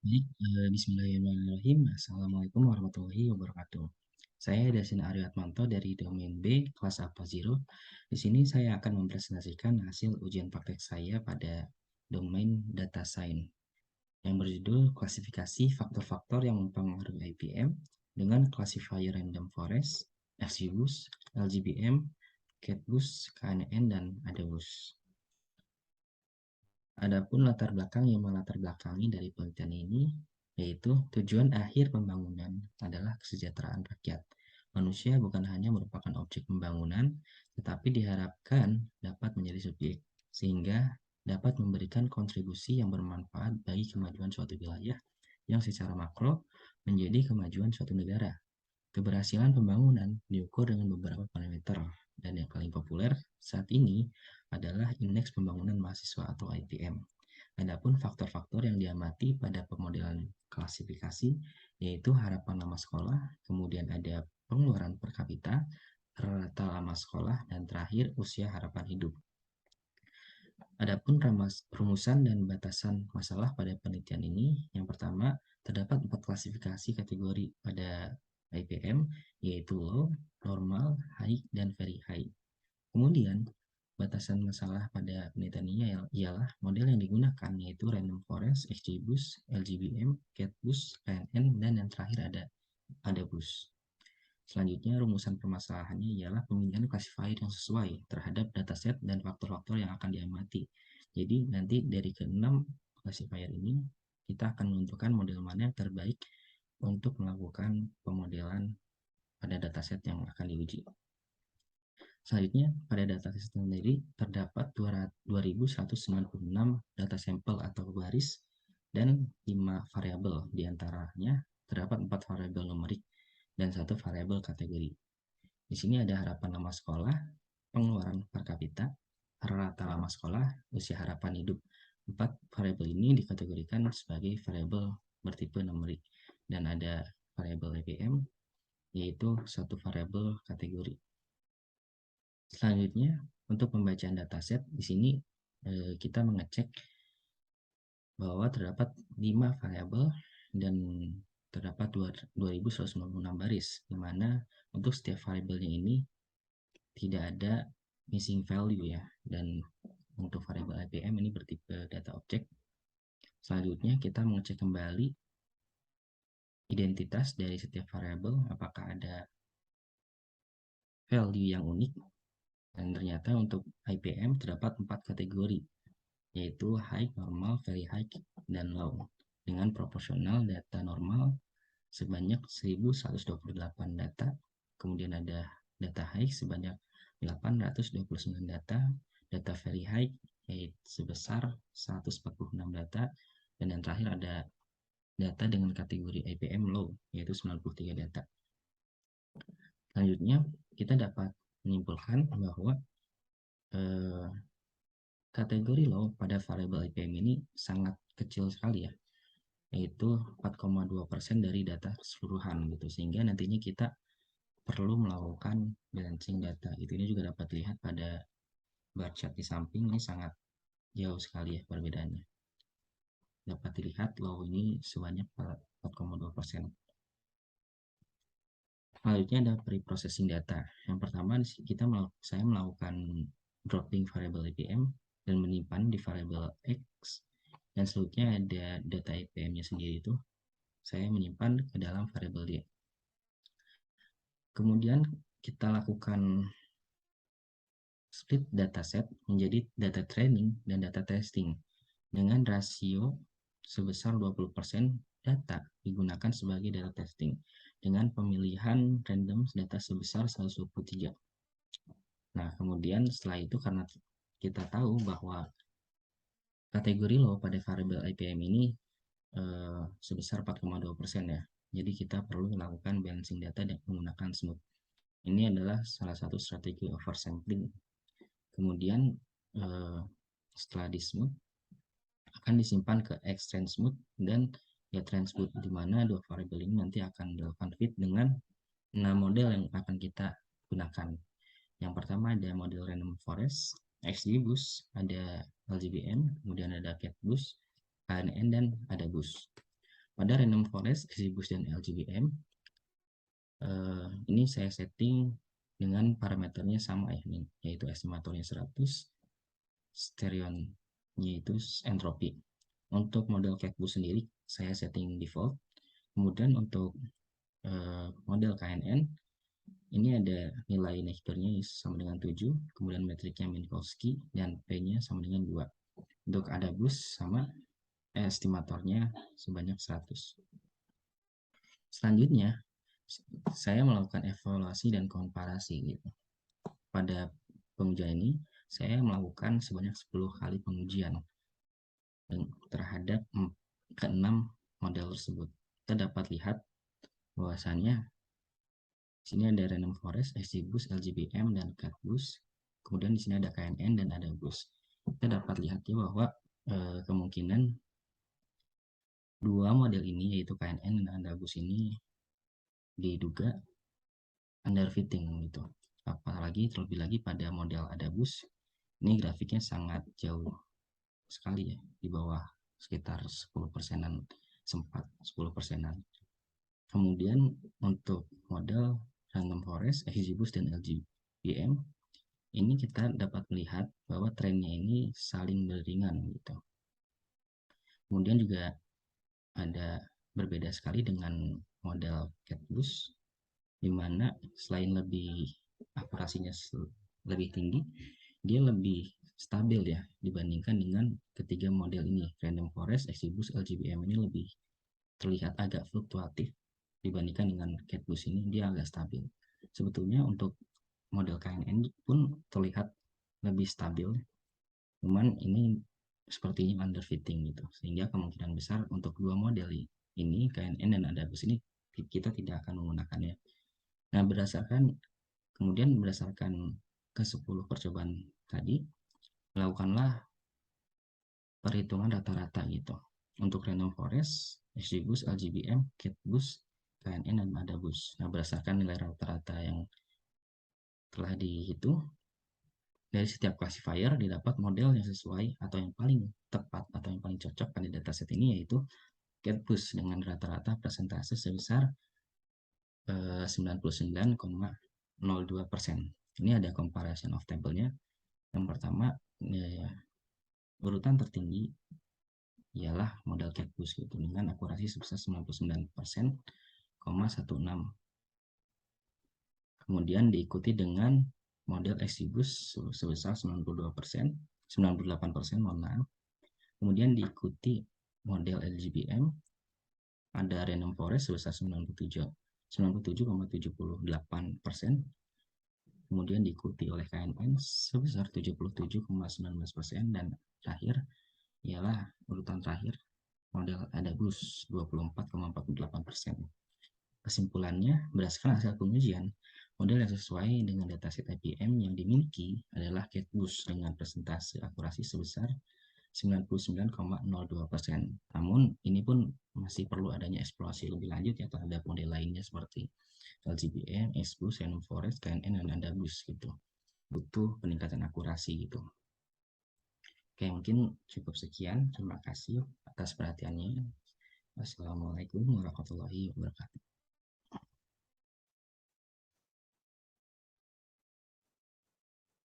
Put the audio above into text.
Baik, bismillahirrahmanirrahim. Assalamualaikum warahmatullahi wabarakatuh. Saya Dasin Ariatmanto dari domain B, kelas Alpha Zero. Di sini saya akan mempresentasikan hasil ujian praktek saya pada domain Data Science yang berjudul klasifikasi faktor-faktor yang mempengaruhi IPM dengan classifier Random Forest, XGBoost, LGBM, CatBoost, KNN, dan AdaBoost. Adapun latar belakang yang melatar belakangi dari penelitian ini, yaitu tujuan akhir pembangunan adalah kesejahteraan rakyat. Manusia bukan hanya merupakan objek pembangunan, tetapi diharapkan dapat menjadi subjek, sehingga dapat memberikan kontribusi yang bermanfaat bagi kemajuan suatu wilayah yang secara makro menjadi kemajuan suatu negara. Keberhasilan pembangunan diukur dengan beberapa parameter, dan yang paling populer saat ini adalah Indeks Pembangunan Mahasiswa atau IPM. Adapun faktor-faktor yang diamati pada pemodelan klasifikasi yaitu harapan lama sekolah, kemudian ada pengeluaran per kapita, rata lama sekolah, dan terakhir usia harapan hidup. Adapun rumusan dan batasan masalah pada penelitian ini, yang pertama, terdapat 4 klasifikasi kategori pada IPM, yaitu low, normal, high, dan very high. Kemudian, batasan masalah pada penelitian ini ialah model yang digunakan, yaitu Random Forest, XGBoost, LGBM, CatBoost, KNN, dan yang terakhir ada BOOST. Selanjutnya, rumusan permasalahannya ialah pemilihan classifier yang sesuai terhadap dataset dan faktor-faktor yang akan diamati. Jadi, nanti dari ke-6 classifier ini, kita akan menentukan model mana yang terbaik untuk melakukan pemodelan pada dataset yang akan diuji. Selanjutnya, pada dataset sendiri terdapat 2196 data sampel atau baris dan 5 variabel. Di antaranya terdapat 4 variabel numerik dan 1 variabel kategori. Di sini ada harapan lama sekolah, pengeluaran per kapita, rata lama sekolah, usia harapan hidup. 4 variabel ini dikategorikan sebagai variabel bertipe numerik dan ada variabel EPM yaitu satu variabel kategori. Selanjutnya, untuk pembacaan dataset di sini kita mengecek bahwa terdapat 5 variabel dan terdapat 2196 baris, di mana untuk setiap variabelnya ini tidak ada missing value ya, dan untuk variabel IPM ini bertipe data object. Selanjutnya kita mengecek kembali identitas dari setiap variabel, apakah ada value yang unik, dan ternyata untuk IPM terdapat 4 kategori, yaitu high, normal, very high, dan low, dengan proporsional data normal sebanyak 1128 data, kemudian ada data high sebanyak 829 data, data very high yaitu sebesar 146 data, dan yang terakhir ada data dengan kategori IPM low yaitu 93 data. Selanjutnya kita dapat menyimpulkan bahwa kategori low pada variabel IPM ini sangat kecil sekali ya, yaitu 4,2% dari data keseluruhan gitu, sehingga nantinya kita perlu melakukan balancing data. Itu ini juga dapat dilihat pada bar chart di samping, ini sangat jauh sekali ya perbedaannya. Dapat dilihat low ini sebanyak 4,2%. Selanjutnya ada pre-processing data. Yang pertama saya melakukan dropping variable IPM dan menyimpan di variable X, dan selanjutnya ada data IPM-nya sendiri itu saya menyimpan ke dalam variable D. Kemudian kita lakukan split dataset menjadi data training dan data testing dengan rasio sebesar 20% data digunakan sebagai data testing dengan pemilihan random data sebesar 123. Nah, kemudian setelah itu karena kita tahu bahwa kategori low pada variabel IPM ini sebesar 4,2% ya. Jadi kita perlu melakukan balancing data dan menggunakan smooth. Ini adalah salah satu strategi oversampling. Kemudian setelah di smooth akan disimpan ke extend smooth dan get trend smooth, di mana dua variabel ini nanti akan dilakukan fit dengan 6 model yang akan kita gunakan. Yang pertama ada model random forest, XGBoost, ada LGBM, kemudian ada CatBoost, KNN, dan ada BOOST. Pada Random Forest, XGBoost, dan LGBM, ini saya setting dengan parameternya sama ya, yaitu estimatornya 100, stereonnya itu entropi. Untuk model CatBoost sendiri, saya setting default. Kemudian untuk model KNN, ini ada nilai Napier-nya sama dengan 7, kemudian metriknya Minkowski, dan P-nya sama dengan 2. Untuk AdaBoost sama estimatornya sebanyak 100. Selanjutnya, saya melakukan evaluasi dan komparasi gitu. Pada pengujian ini, saya melakukan sebanyak 10 kali pengujian terhadap ke-6 model tersebut. Kita dapat lihat bahwasannya sini ada Random Forest, XGBoost, LGBM, dan CatBoost. Kemudian di sini ada KNN dan ada Boost. Kita dapat lihat ya bahwa kemungkinan dua model ini, yaitu KNN dan AdaBoost ini, diduga underfitting gitu. Apalagi terlebih lagi pada model AdaBoost, ini grafiknya sangat jauh sekali ya, di bawah sekitar 10 persenan, sempat 10 persenan. Kemudian untuk model Random Forest, XGBoost, dan LGBM, ini kita dapat melihat bahwa trennya ini saling beriringan gitu. Kemudian juga ada berbeda sekali dengan model CatBoost, di mana selain lebih akurasinya lebih tinggi, dia lebih stabil ya dibandingkan dengan ketiga model ini. Random Forest, XGBoost, LGBM ini lebih terlihat agak fluktuatif dibandingkan dengan CatBoost ini, dia agak stabil. Sebetulnya untuk model KNN pun terlihat lebih stabil, cuman ini sepertinya underfitting gitu, sehingga kemungkinan besar untuk dua model ini, KNN dan AdaBoost ini, kita tidak akan menggunakannya. Nah, kemudian berdasarkan ke 10 percobaan tadi, lakukanlah perhitungan rata-rata gitu untuk Random Forest, XGBoost, LGBM, CatBoost, KNN, dan AdaBoost. Nah, berdasarkan nilai rata-rata yang telah dihitung dari setiap classifier, didapat model yang sesuai atau yang paling tepat atau yang paling cocok pada dataset ini, yaitu CatBoost dengan rata-rata persentase sebesar 99,02%. Ini ada comparison of table-nya. Yang pertama, urutan tertinggi ialah model CatBoost gitu, dengan akurasi sebesar 99,16%. Kemudian diikuti dengan model XGBoost sebesar 92%, 98%, mohon maaf. Kemudian diikuti model LGBM, ada Random Forest sebesar 97,78%. Kemudian diikuti oleh KNN sebesar 77,19%, dan terakhir ialah urutan terakhir model AdaBoost 24,48%. Kesimpulannya, berdasarkan hasil pengujian, model yang sesuai dengan dataset IPM yang dimiliki adalah CatBoost dengan persentase akurasi sebesar 99,02%. Namun, ini pun masih perlu adanya eksplorasi lebih lanjut ya terhadap model lainnya seperti LGBM, XBoost, Random Forest, KNN, dan AdaBoost gitu. Butuh peningkatan akurasi gitu. Oke, mungkin cukup sekian. Terima kasih atas perhatiannya. Wassalamualaikum warahmatullahi wabarakatuh.